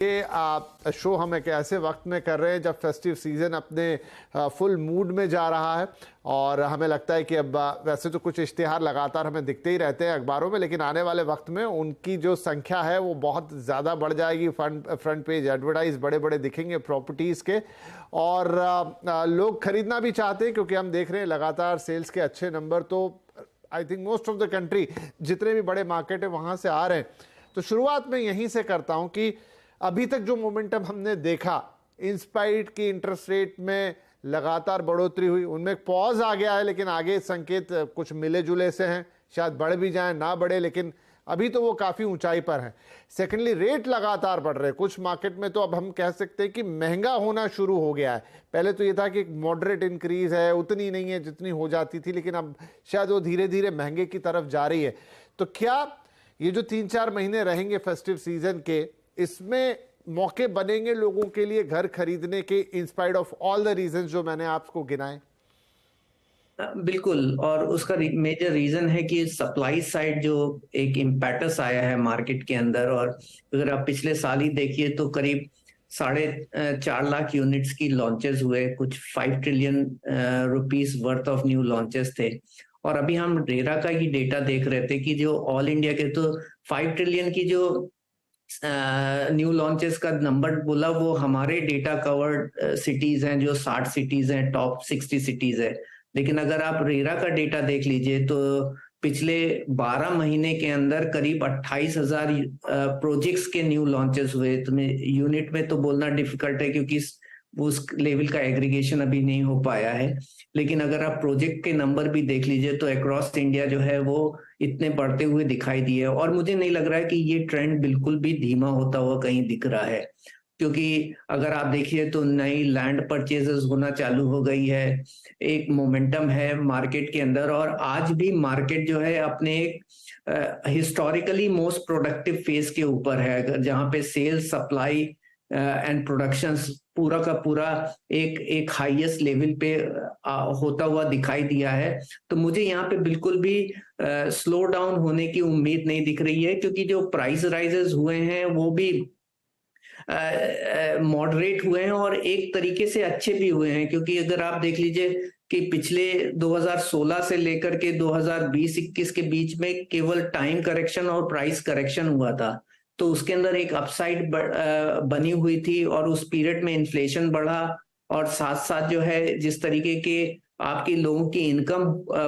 ये शो हम एक ऐसे वक्त में कर रहे हैं जब फेस्टिव सीज़न अपने फुल मूड में जा रहा है और हमें लगता है कि अब वैसे तो कुछ इश्तिहार लगातार हमें दिखते ही रहते हैं अखबारों में, लेकिन आने वाले वक्त में उनकी जो संख्या है वो बहुत ज़्यादा बढ़ जाएगी। फ्रंट पेज एडवर्टाइज बड़े बड़े दिखेंगे प्रॉपर्टीज़ के और लोग खरीदना भी चाहते हैं क्योंकि हम देख रहे हैं लगातार सेल्स के अच्छे नंबर। तो I think most of the country जितने भी बड़े मार्केट है वहाँ से आ रहे हैं। तो शुरुआत में यहीं से करता हूँ कि अभी तक जो मोमेंटम हमने देखा, इंस्पाइट की इंटरेस्ट रेट में लगातार बढ़ोतरी हुई, उनमें एक पॉज आ गया है, लेकिन आगे संकेत कुछ मिले जुले से हैं, शायद बढ़ भी जाएं ना बढ़े, लेकिन अभी तो वो काफ़ी ऊंचाई पर हैं। सेकेंडली रेट लगातार बढ़ रहे हैं, कुछ मार्केट में तो अब हम कह सकते हैं कि महंगा होना शुरू हो गया है। पहले तो ये था कि मॉडरेट इंक्रीज है, उतनी नहीं है जितनी हो जाती थी, लेकिन अब शायद वो धीरे धीरे महंगे की तरफ जा रही है। तो क्या ये जो 3-4 महीने रहेंगे फेस्टिव सीजन के, इसमें मौके बनेंगे लोगों के लिए घर खरीदने के, in spite of all the reasons जो मैंने आपको गिनाए? बिल्कुल। और उसका मेजर रीजन है कि सप्लाई साइड जो एक इम्पैटस आया है मार्केट के अंदर। और अगर आप पिछले साल ही देखिए तो करीब 4.5 लाख यूनिट्स की लॉन्चेस हुए, कुछ 5 trillion rupees worth of new launches थे। और अभी हम रेरा का ही डेटा देख रहे थे कि जो ऑल इंडिया के तो 5 ट्रिलियन की जो न्यू लॉन्चेस का नंबर बोला, वो हमारे डेटा कवर्ड सिटीज हैं, जो 60 सिटीज हैं, टॉप 60 सिटीज है। लेकिन अगर आप रेरा का डेटा देख लीजिए तो पिछले 12 महीने के अंदर करीब 28,000 प्रोजेक्ट्स के न्यू लॉन्चेस हुए। तो यूनिट में तो बोलना डिफिकल्ट है क्योंकि उस लेवल का एग्रीगेशन अभी नहीं हो पाया है। लेकिन अगर आप प्रोजेक्ट के नंबर भी देख लीजिए तो अक्रॉस इंडिया जो है वो इतने बढ़ते हुए दिखाई दिए। और मुझे नहीं लग रहा है कि ये ट्रेंड बिल्कुल भी धीमा होता हुआ कहीं दिख रहा है, क्योंकि अगर आप देखिए तो नई लैंड परचेजेस होना चालू हो गई है, एक मोमेंटम है मार्केट के अंदर। और आज भी मार्केट जो है अपने एक हिस्टोरिकली मोस्ट प्रोडक्टिव फेज के ऊपर है, जहां पे सेल्स, सप्लाई एंड प्रोडक्शन पूरा का पूरा एक हाईएस्ट लेवल पे होता हुआ दिखाई दिया है। तो मुझे यहाँ पे बिल्कुल भी स्लो डाउन होने की उम्मीद नहीं दिख रही है, क्योंकि जो प्राइस राइजेस हुए हैं वो भी मॉडरेट हुए हैं और एक तरीके से अच्छे भी हुए हैं। क्योंकि अगर आप देख लीजिए कि पिछले 2016 से लेकर के 2020-21 के बीच में केवल टाइम करेक्शन और प्राइस करेक्शन हुआ था, तो उसके अंदर एक अपसाइड बनी हुई थी और उस पीरियड में इन्फ्लेशन बढ़ा और साथ साथ जो है जिस तरीके के आपकी लोगों की इनकम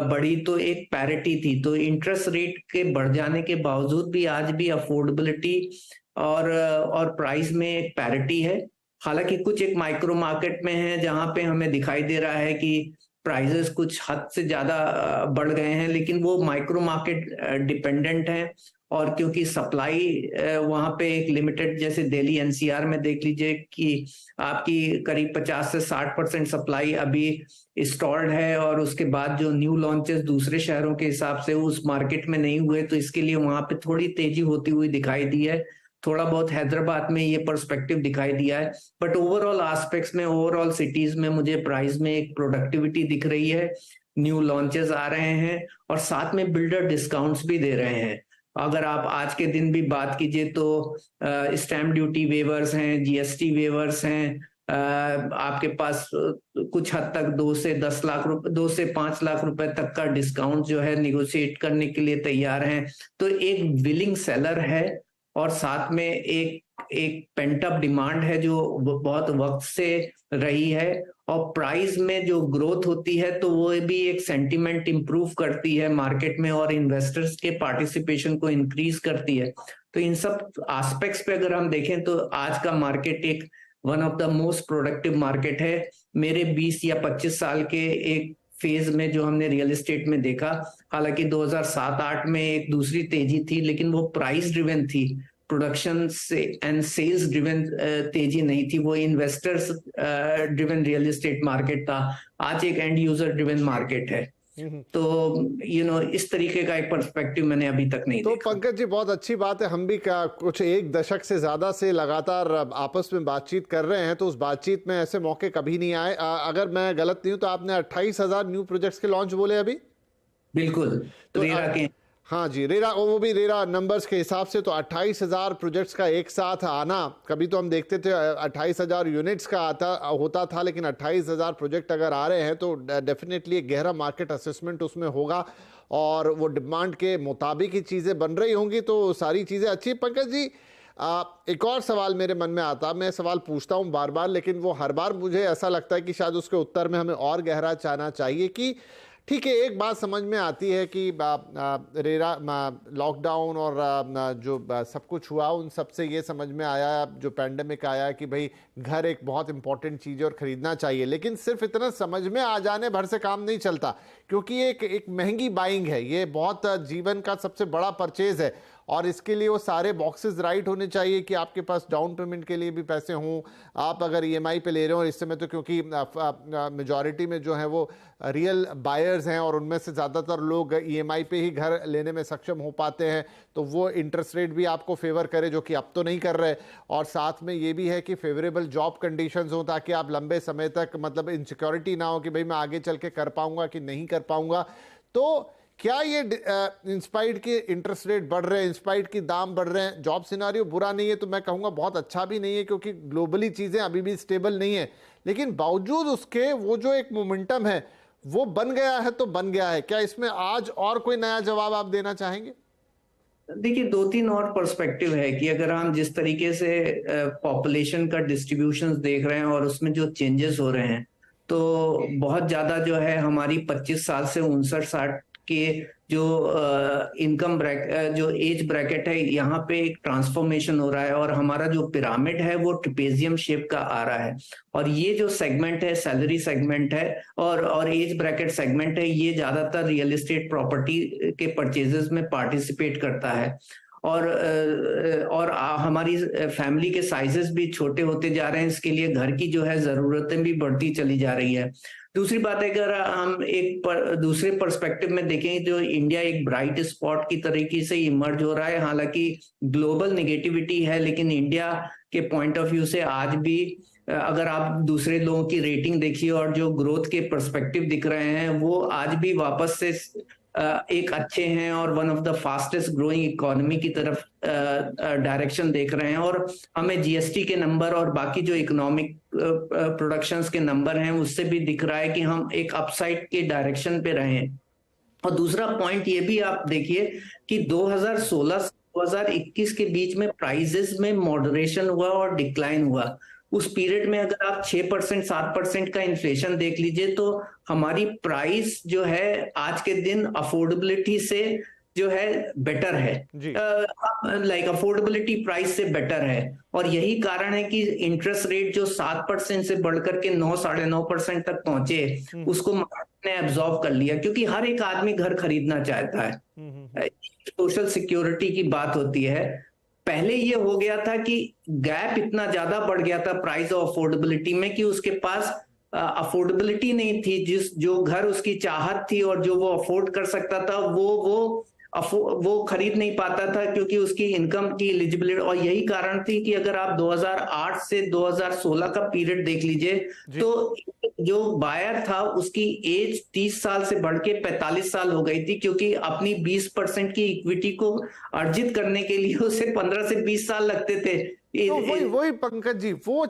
बढ़ी तो एक पैरिटी थी। तो इंटरेस्ट रेट के बढ़ जाने के बावजूद भी आज भी अफोर्डेबिलिटी और प्राइस में एक पैरिटी है। हालांकि कुछ एक माइक्रो मार्केट में है जहां पे हमें दिखाई दे रहा है कि प्राइसेस कुछ हद से ज्यादा बढ़ गए हैं, लेकिन वो माइक्रो मार्केट डिपेंडेंट है। और क्योंकि सप्लाई वहां पे एक लिमिटेड, जैसे दिल्ली एनसीआर में देख लीजिए कि आपकी करीब 50 से 60% सप्लाई अभी स्टॉल्ड है। और उसके बाद जो न्यू लॉन्चेस दूसरे शहरों के हिसाब से उस मार्केट में नहीं हुए, तो इसके लिए वहां पे थोड़ी तेजी होती हुई दिखाई दी है। थोड़ा बहुत हैदराबाद में ये पर्सपेक्टिव दिखाई दिया है, बट ओवरऑल एस्पेक्ट्स में, ओवरऑल सिटीज में मुझे प्राइस में एक प्रोडक्टिविटी दिख रही है। न्यू लॉन्चेस आ रहे हैं और साथ में बिल्डर डिस्काउंट्स भी दे रहे हैं। अगर आप आज के दिन भी बात कीजिए तो स्टैम्प ड्यूटी वेवर्स हैं, जीएसटी वेवर्स हैं, आपके पास कुछ हद तक 2 से 10 लाख रुपए, 2 से 5 लाख रुपए तक का डिस्काउंट जो है निगोशिएट करने के लिए तैयार हैं। तो एक विलिंग सेलर है और साथ में एक पेंट अप डिमांड है जो बहुत वक्त से रही है। और प्राइस में जो ग्रोथ होती है तो वो भी एक सेंटीमेंट इंप्रूव करती है मार्केट में और इन्वेस्टर्स के पार्टिसिपेशन को इंक्रीज करती है। तो इन सब एस्पेक्ट्स पे अगर हम देखें तो आज का मार्केट एक one of the most productive market है। मेरे 20 या 25 साल के एक फेज में जो हमने रियल एस्टेट में देखा, हालांकि 2007-8 में एक दूसरी तेजी थी, लेकिन वो प्राइस ड्रिवन थी, प्रोडक्शन से एंड सेल्स ड्रिवन तेजी नहीं थी। वो investors driven real estate market था। आज एक एंड यूजर ड्रिवन मार्केट है। तो इस तरीके का एक पर्सपेक्टिव मैंने अभी तक नहीं तो देखा। पंकज जी, बहुत अच्छी बात है। हम भी कुछ 1 दशक से ज्यादा से लगातार आपस में बातचीत कर रहे हैं, तो उस बातचीत में ऐसे मौके कभी नहीं आए। अगर मैं गलत नहीं हूं तो आपने 28,000 न्यू प्रोजेक्ट्स के लॉन्च बोले अभी? बिल्कुल, तो रेरा के। हाँ जी, रेरा, वो भी रेरा नंबर्स के हिसाब से तो 28,000 प्रोजेक्ट्स का एक साथ आना, कभी तो हम देखते थे 28,000 यूनिट्स का होता था, लेकिन 28,000 प्रोजेक्ट अगर आ रहे हैं तो डेफिनेटली एक गहरा मार्केट असेसमेंट उसमें होगा और वो डिमांड के मुताबिक ही चीज़ें बन रही होंगी, तो सारी चीज़ें अच्छी। पंकज जी, एक और सवाल मेरे मन में आता, मैं सवाल पूछता हूँ बार बार, लेकिन वो हर बार मुझे ऐसा लगता है कि शायद उसके उत्तर में हमें और गहरा जाना चाहिए कि ठीक है, एक बात समझ में आती है कि रेरा लॉकडाउन और जो सब कुछ हुआ उन सब से ये समझ में आया, जो पैंडेमिक आया, कि भाई घर एक बहुत इंपॉर्टेंट चीज़ है और ख़रीदना चाहिए, लेकिन सिर्फ इतना समझ में आ जाने भर से काम नहीं चलता, क्योंकि एक महंगी बाइंग है, ये बहुत जीवन का सबसे बड़ा परचेज़ है और इसके लिए वो सारे बॉक्सेस राइट होने चाहिए कि आपके पास डाउन पेमेंट के लिए भी पैसे हों, आप अगर ईएमआई पे ले रहे हो इस समय, तो क्योंकि मेजॉरिटी में जो है वो रियल बायर्स हैं और उनमें से ज़्यादातर लोग ईएमआई पे ही घर लेने में सक्षम हो पाते हैं, तो वो इंटरेस्ट रेट भी आपको फेवर करे, जो कि अब तो नहीं कर रहे, और साथ में ये भी है कि फेवरेबल जॉब कंडीशंस हो ताकि आप लंबे समय तक मतलब इनसिक्योरिटी ना हो कि भाई मैं आगे चल के कर पाऊंगा कि नहीं कर पाऊंगा। तो क्या ये इंस्पाइट के इंटरेस्ट रेट बढ़ रहे हैं, इंस्पाइट की दाम बढ़ रहे हैं, जॉब सिनारियो बुरा नहीं है, तो मैं कहूँगा बहुत अच्छा भी नहीं है, क्योंकि ग्लोबली चीज़ें अभी भी स्टेबल नहीं है, लेकिन बावजूद उसके वो जो एक मोमेंटम है वो बन गया है तो बन गया है। क्या इसमें आज और कोई नया जवाब आप देना चाहेंगे? देखिए, दो तीन और पर्सपेक्टिव है कि अगर हम जिस तरीके से पॉपुलेशन का डिस्ट्रीब्यूशन देख रहे हैं और उसमें जो चेंजेस हो रहे हैं, तो बहुत ज्यादा जो है हमारी 25 साल से 59-60 के जो इनकम ब्रैकेट, जो एज ब्रैकेट है, यहाँ पे एक ट्रांसफॉर्मेशन हो रहा है और हमारा जो पिरामिड है वो ट्रेपेजियम शेप का आ रहा है। और ये जो सेगमेंट है, सैलरी सेगमेंट है और एज ब्रैकेट सेगमेंट है, ये ज्यादातर रियल एस्टेट प्रॉपर्टी के परचेजेस में पार्टिसिपेट करता है और हमारी फैमिली के साइजेस भी छोटे होते जा रहे हैं, इसके लिए घर की जो है जरूरतें भी बढ़ती चली जा रही है। दूसरी बात है, अगर हम दूसरे पर्सपेक्टिव में देखें, जो इंडिया एक ब्राइट स्पॉट की तरीके से इमर्ज हो रहा है, हालांकि ग्लोबल नेगेटिविटी है, लेकिन इंडिया के पॉइंट ऑफ व्यू से आज भी अगर आप दूसरे लोगों की रेटिंग देखिए और जो ग्रोथ के पर्सपेक्टिव दिख रहे हैं, वो आज भी वापस से एक अच्छे हैं और one of the fastest growing economy की तरफ डायरेक्शन देख रहे हैं। और हमें जीएसटी के नंबर और बाकी जो इकोनॉमिक प्रोडक्शंस के नंबर हैं उससे भी दिख रहा है कि हम एक अपसाइड के डायरेक्शन पे रहे हैं। और दूसरा पॉइंट ये भी आप देखिए कि 2016 से 2021 के बीच में प्राइसेस में मॉडरेशन हुआ और डिक्लाइन हुआ। उस पीरियड में अगर आप 6% 7% का इन्फ्लेशन देख लीजिए, तो हमारी प्राइस जो है आज के दिन अफोर्डेबिलिटी से जो है बेटर है, लाइक अफोर्डेबिलिटी प्राइस से बेटर है। और यही कारण है कि इंटरेस्ट रेट जो 7% से बढ़कर के 9-9.5% तक पहुंचे, उसको मार्केट ने एब्जॉर्ब कर लिया, क्योंकि हर एक आदमी घर खरीदना चाहता है। सोशल सिक्योरिटी की बात होती है। पहले ये हो गया था कि गैप इतना ज्यादा बढ़ गया था प्राइस और अफोर्डेबिलिटी में कि उसके पास अफोर्डेबिलिटी नहीं थी, जो घर उसकी चाहत थी और जो वो अफोर्ड कर सकता था वो खरीद नहीं पाता था, क्योंकि उसकी इनकम की एलिजिबिलिटी। और यही कारण थी कि अगर आप 2008 से 2016 का पीरियड देख लीजिए, तो जो बायर था उसकी एज 30 साल से बढ़ के 45 साल हो गई थी, क्योंकि अपनी 20% की इक्विटी को अर्जित करने के लिए उसे 15 से 20 साल लगते थे। तो वही पंकज जी, वो